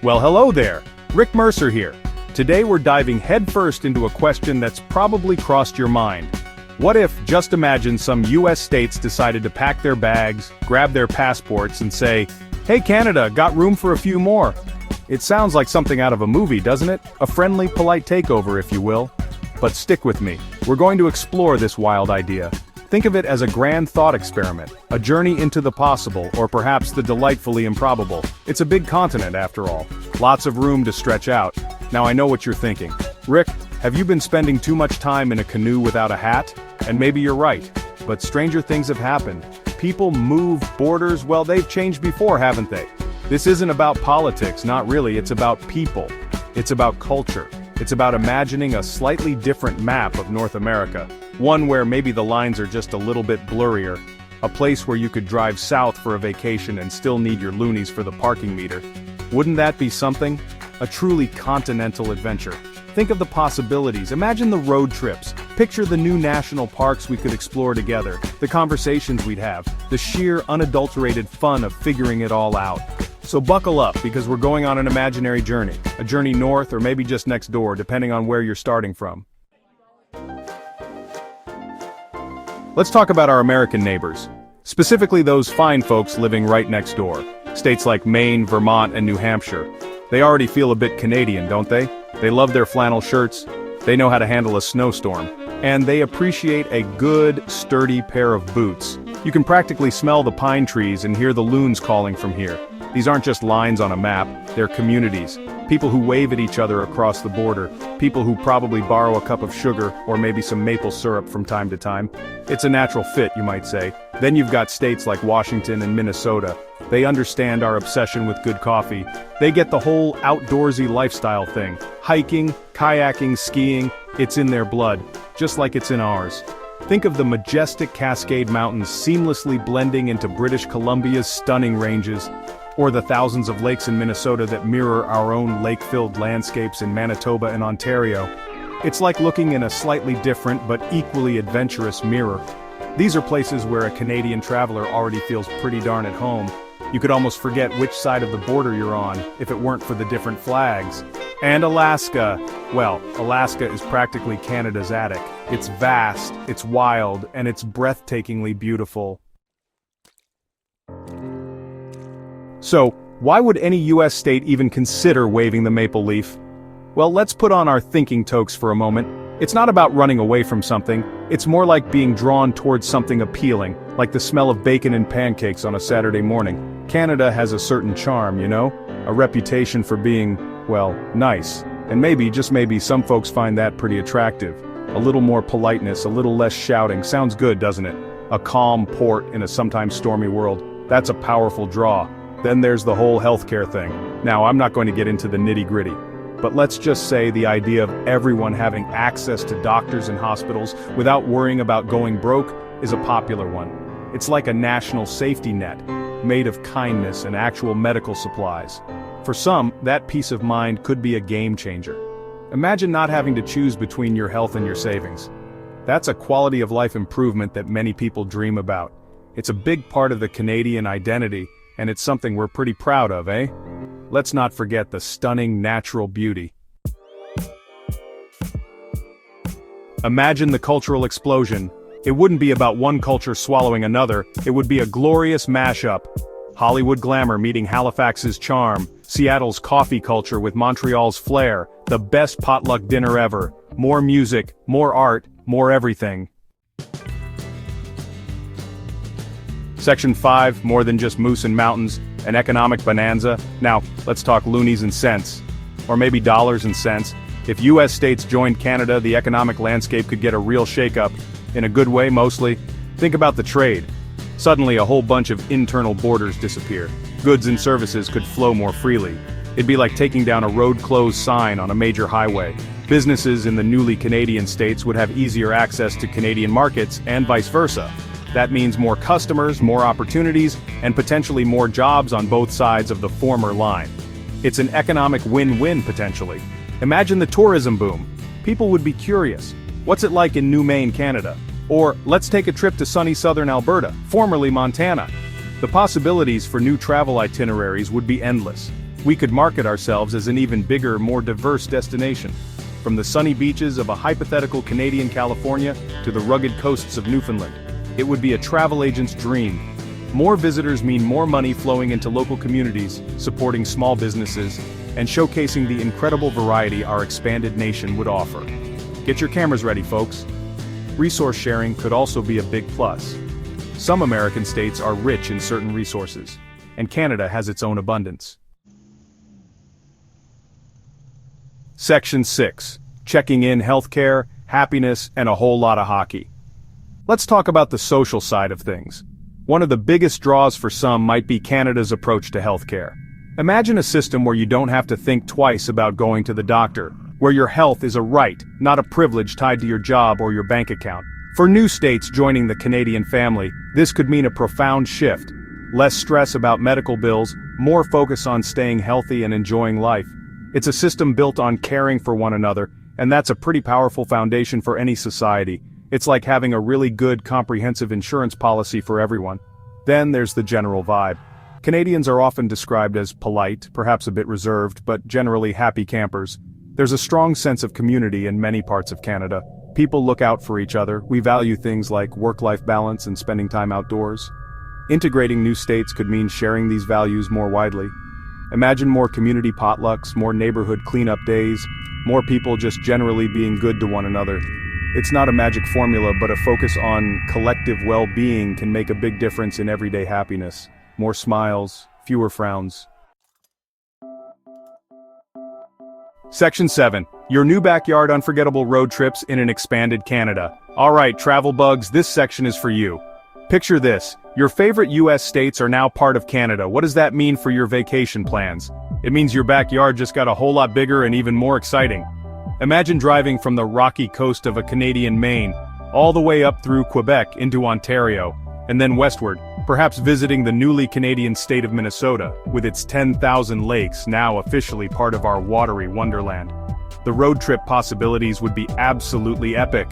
Well, hello there. Rick Mercer here. Today we're diving headfirst into a question that's probably crossed your mind. What if, just imagine, some US states decided to pack their bags, grab their passports, and say, "Hey Canada, got room for a few more?" It sounds like something out of a movie, doesn't it? A friendly, polite takeover, if you will. But stick with me. We're going to explore this wild idea. Think of it as a grand thought experiment, a journey into the possible, or perhaps the delightfully improbable. It's a big continent, after all. Lots of room to stretch out. Now I know what you're thinking. Rick, have you been spending too much time in a canoe without a hat? And maybe you're right. But stranger things have happened. People move, borders, well, they've changed before, haven't they? This isn't about politics, not really, it's about people. It's about culture. It's about imagining a slightly different map of North America. One where maybe the lines are just a little bit blurrier. A place where you could drive south for a vacation and still need your loonies for the parking meter. Wouldn't that be something? A truly continental adventure. Think of the possibilities. Imagine the road trips. Picture the new national parks we could explore together. The conversations we'd have. The sheer, unadulterated fun of figuring it all out. So buckle up, because we're going on an imaginary journey. A journey north or maybe just next door, depending on where you're starting from. Let's talk about our American neighbors. Specifically those fine folks living right next door. States like Maine, Vermont, and New Hampshire. They already feel a bit Canadian, don't they? They love their flannel shirts, they know how to handle a snowstorm, and they appreciate a good, sturdy pair of boots. You can practically smell the pine trees and hear the loons calling from here. These aren't just lines on a map, they're communities. People who wave at each other across the border. People who probably borrow a cup of sugar or maybe some maple syrup from time to time. It's a natural fit, you might say. Then you've got states like Washington and Minnesota. They understand our obsession with good coffee. They get the whole outdoorsy lifestyle thing. Hiking, kayaking, skiing, it's in their blood, just like it's in ours. Think of the majestic Cascade Mountains seamlessly blending into British Columbia's stunning ranges, or the thousands of lakes in Minnesota that mirror our own lake-filled landscapes in Manitoba and Ontario. It's like looking in a slightly different but equally adventurous mirror. These are places where a Canadian traveler already feels pretty darn at home. You could almost forget which side of the border you're on if it weren't for the different flags. And Alaska. Well, Alaska is practically Canada's attic. It's vast, it's wild, and it's breathtakingly beautiful. So, why would any US state even consider waving the maple leaf? Well, let's put on our thinking toques for a moment. It's not about running away from something, it's more like being drawn towards something appealing, like the smell of bacon and pancakes on a Saturday morning. Canada has a certain charm, you know? A reputation for being, well, nice. And maybe, just maybe, some folks find that pretty attractive. A little more politeness, a little less shouting, sounds good, doesn't it? A calm port in a sometimes stormy world, that's a powerful draw. Then there's the whole healthcare thing. Now, I'm not going to get into the nitty-gritty. But let's just say the idea of everyone having access to doctors and hospitals without worrying about going broke is a popular one. It's like a national safety net, made of kindness and actual medical supplies. For some, that peace of mind could be a game changer. Imagine not having to choose between your health and your savings. That's a quality of life improvement that many people dream about. It's a big part of the Canadian identity, and it's something we're pretty proud of, eh? Let's not forget the stunning natural beauty. Imagine the cultural explosion. It wouldn't be about one culture swallowing another, it would be a glorious mashup. Hollywood glamour meeting Halifax's charm, Seattle's coffee culture with Montreal's flair, the best potluck dinner ever, more music, more art, more everything. Section 5, more than just moose and mountains, an economic bonanza. Now, let's talk loonies and cents. Or maybe dollars and cents. If US states joined Canada, the economic landscape could get a real shakeup. In a good way, mostly. Think about the trade. Suddenly a whole bunch of internal borders disappear. Goods and services could flow more freely. It'd be like taking down a road closed sign on a major highway. Businesses in the newly Canadian states would have easier access to Canadian markets, and vice versa. That means more customers, more opportunities, and potentially more jobs on both sides of the former line. It's an economic win-win potentially. Imagine the tourism boom. People would be curious. What's it like in New Maine, Canada? Or, let's take a trip to sunny southern Alberta, formerly Montana. The possibilities for new travel itineraries would be endless. We could market ourselves as an even bigger, more diverse destination. From the sunny beaches of a hypothetical Canadian California to the rugged coasts of Newfoundland. It would be a travel agent's dream. More visitors mean more money flowing into local communities, supporting small businesses, and showcasing the incredible variety our expanded nation would offer. Get your cameras ready, folks. Resource sharing could also be a big plus. Some American states are rich in certain resources, and Canada has its own abundance. Section 6. Checking in healthcare, happiness, and a whole lot of hockey. Let's talk about the social side of things. One of the biggest draws for some might be Canada's approach to healthcare. Imagine a system where you don't have to think twice about going to the doctor, where your health is a right, not a privilege tied to your job or your bank account. For new states joining the Canadian family, this could mean a profound shift. Less stress about medical bills, more focus on staying healthy and enjoying life. It's a system built on caring for one another, and that's a pretty powerful foundation for any society. It's like having a really good comprehensive insurance policy for everyone. Then there's the general vibe. Canadians are often described as polite, perhaps a bit reserved, but generally happy campers. There's a strong sense of community in many parts of Canada. People look out for each other. We value things like work-life balance and spending time outdoors. Integrating new states could mean sharing these values more widely. Imagine more community potlucks, more neighborhood cleanup days, more people just generally being good to one another. It's not a magic formula, but a focus on collective well-being can make a big difference in everyday happiness. More smiles, fewer frowns. Section 7. Your new backyard unforgettable road trips in an expanded Canada. Alright, travel bugs, this section is for you. Picture this. Your favorite US states are now part of Canada. What does that mean for your vacation plans? It means your backyard just got a whole lot bigger and even more exciting. Imagine driving from the rocky coast of a Canadian Maine, all the way up through Quebec into Ontario, and then westward, perhaps visiting the newly Canadian state of Minnesota, with its 10,000 lakes now officially part of our watery wonderland. The road trip possibilities would be absolutely epic.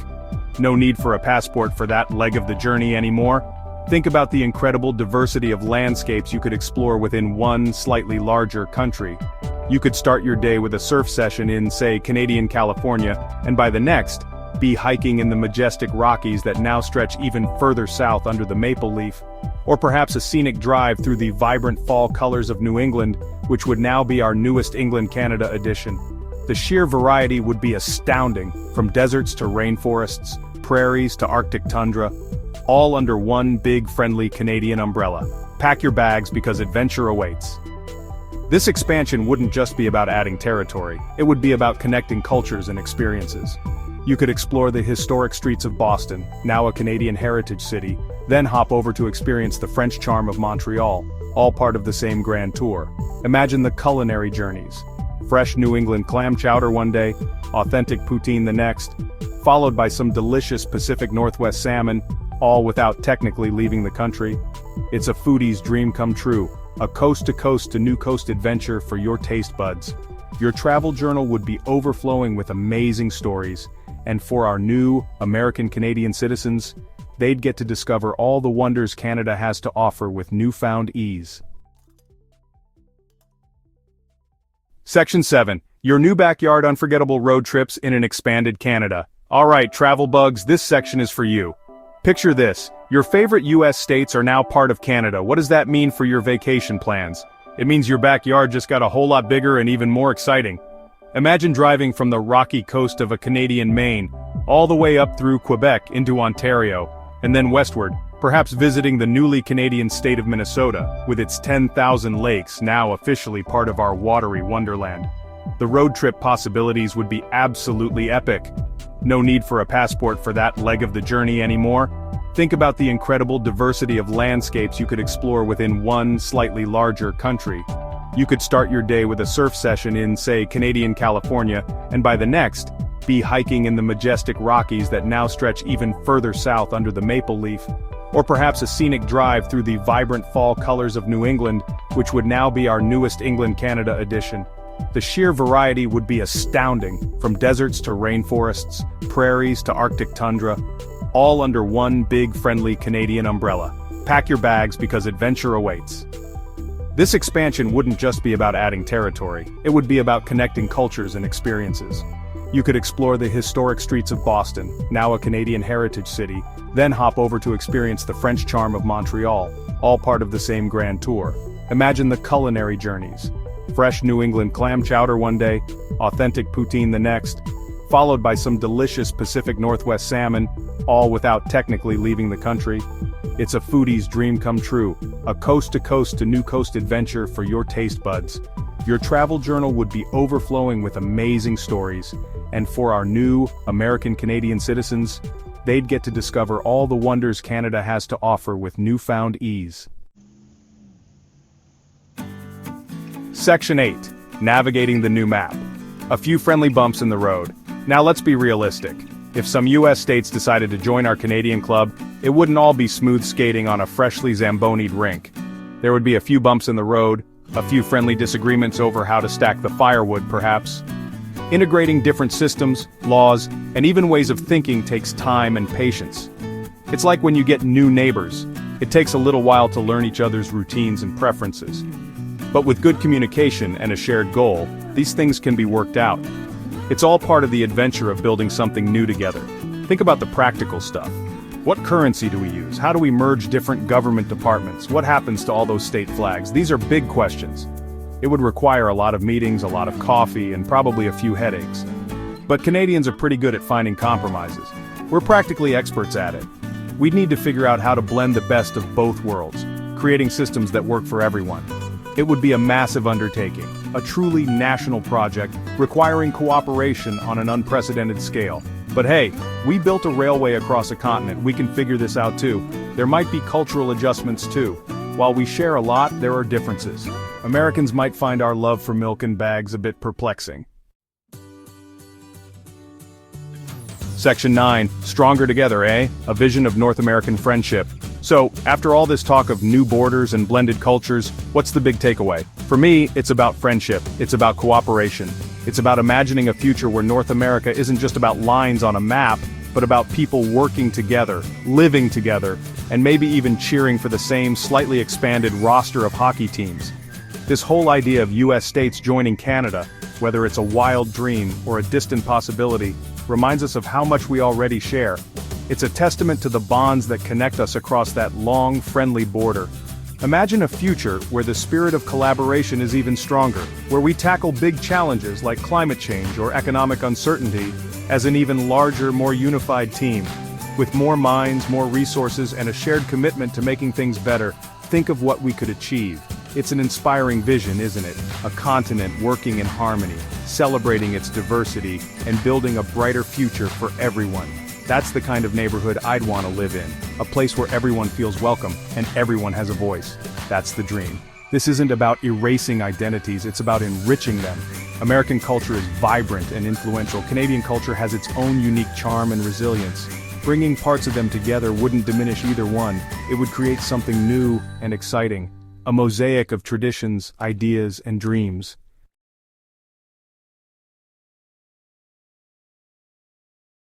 No need for a passport for that leg of the journey anymore. Think about the incredible diversity of landscapes you could explore within one slightly larger country. You could start your day with a surf session in, say, Canadian California, and by the next, be hiking in the majestic Rockies that now stretch even further south under the maple leaf. Or perhaps a scenic drive through the vibrant fall colors of New England, which would now be our newest England-Canada edition. The sheer variety would be astounding, from deserts to rainforests, prairies to Arctic tundra, all under one big friendly Canadian umbrella. Pack your bags because adventure awaits. This expansion wouldn't just be about adding territory, it would be about connecting cultures and experiences. You could explore the historic streets of Boston, now a Canadian heritage city, then hop over to experience the French charm of Montreal, all part of the same grand tour. Imagine the culinary journeys. Fresh New England clam chowder one day, authentic poutine the next, followed by some delicious Pacific Northwest salmon, all without technically leaving the country. It's a foodie's dream come true, a coast-to-coast to new coast adventure for your taste buds. Your travel journal would be overflowing with amazing stories, and for our new American-Canadian citizens, they'd get to discover all the wonders Canada has to offer with newfound ease. Section 7. Your new backyard unforgettable road trips in an expanded Canada. Alright, travel bugs, this section is for you. Picture this. Your favorite US states are now part of Canada. What does that mean for your vacation plans? It means your backyard just got a whole lot bigger and even more exciting. Imagine driving from the rocky coast of a Canadian Maine, all the way up through Quebec into Ontario, and then westward, perhaps visiting the newly Canadian state of Minnesota, with its 10,000 lakes now officially part of our watery wonderland. The road trip possibilities would be absolutely epic. No need for a passport for that leg of the journey anymore. Think about the incredible diversity of landscapes you could explore within one slightly larger country. You could start your day with a surf session in, say, Canadian California, and by the next, be hiking in the majestic Rockies that now stretch even further south under the maple leaf. Or perhaps a scenic drive through the vibrant fall colors of New England, which would now be our newest England-Canada edition. The sheer variety would be astounding, from deserts to rainforests, prairies to Arctic tundra, all under one big friendly Canadian umbrella. Pack your bags because adventure awaits. This expansion wouldn't just be about adding territory, it would be about connecting cultures and experiences. You could explore the historic streets of Boston, now a Canadian heritage city, then hop over to experience the French charm of Montreal, all part of the same grand tour. Imagine the culinary journeys. Fresh New England clam chowder one day, authentic poutine the next, followed by some delicious Pacific Northwest salmon, all without technically leaving the country. It's a foodie's dream come true, a coast-to-coast to new coast adventure for your taste buds. Your travel journal would be overflowing with amazing stories, and for our new American-Canadian citizens, they'd get to discover all the wonders Canada has to offer with newfound ease. Section 8. Navigating the new map. A few friendly bumps in the road. Now let's be realistic. If some US states decided to join our Canadian club, it wouldn't all be smooth skating on a freshly Zambonied rink. There would be a few bumps in the road, a few friendly disagreements over how to stack the firewood perhaps. Integrating different systems, laws, and even ways of thinking takes time and patience. It's like when you get new neighbors. It takes a little while to learn each other's routines and preferences. But with good communication and a shared goal, these things can be worked out. It's all part of the adventure of building something new together. Think about the practical stuff. What currency do we use? How do we merge different government departments? What happens to all those state flags? These are big questions. It would require a lot of meetings, a lot of coffee, and probably a few headaches. But Canadians are pretty good at finding compromises. We're practically experts at it. We'd need to figure out how to blend the best of both worlds, creating systems that work for everyone. It would be a massive undertaking, a truly national project, requiring cooperation on an unprecedented scale. But hey, we built a railway across a continent, we can figure this out too. There might be cultural adjustments too. While we share a lot, there are differences. Americans might find our love for milk and bags a bit perplexing. Section 9, Stronger Together, eh? A vision of North American friendship. So, after all this talk of new borders and blended cultures, what's the big takeaway? For me, it's about friendship, it's about cooperation. It's about imagining a future where North America isn't just about lines on a map, but about people working together, living together, and maybe even cheering for the same slightly expanded roster of hockey teams. This whole idea of US states joining Canada, whether it's a wild dream or a distant possibility, reminds us of how much we already share. It's a testament to the bonds that connect us across that long, friendly border. Imagine a future where the spirit of collaboration is even stronger, where we tackle big challenges like climate change or economic uncertainty as an even larger, more unified team. With more minds, more resources, and a shared commitment to making things better, think of what we could achieve. It's an inspiring vision, isn't it? A continent working in harmony, celebrating its diversity, and building a brighter future for everyone. That's the kind of neighborhood I'd want to live in. A place where everyone feels welcome, and everyone has a voice. That's the dream. This isn't about erasing identities, it's about enriching them. American culture is vibrant and influential. Canadian culture has its own unique charm and resilience. Bringing parts of them together wouldn't diminish either one. It would create something new and exciting. A mosaic of traditions, ideas, and dreams.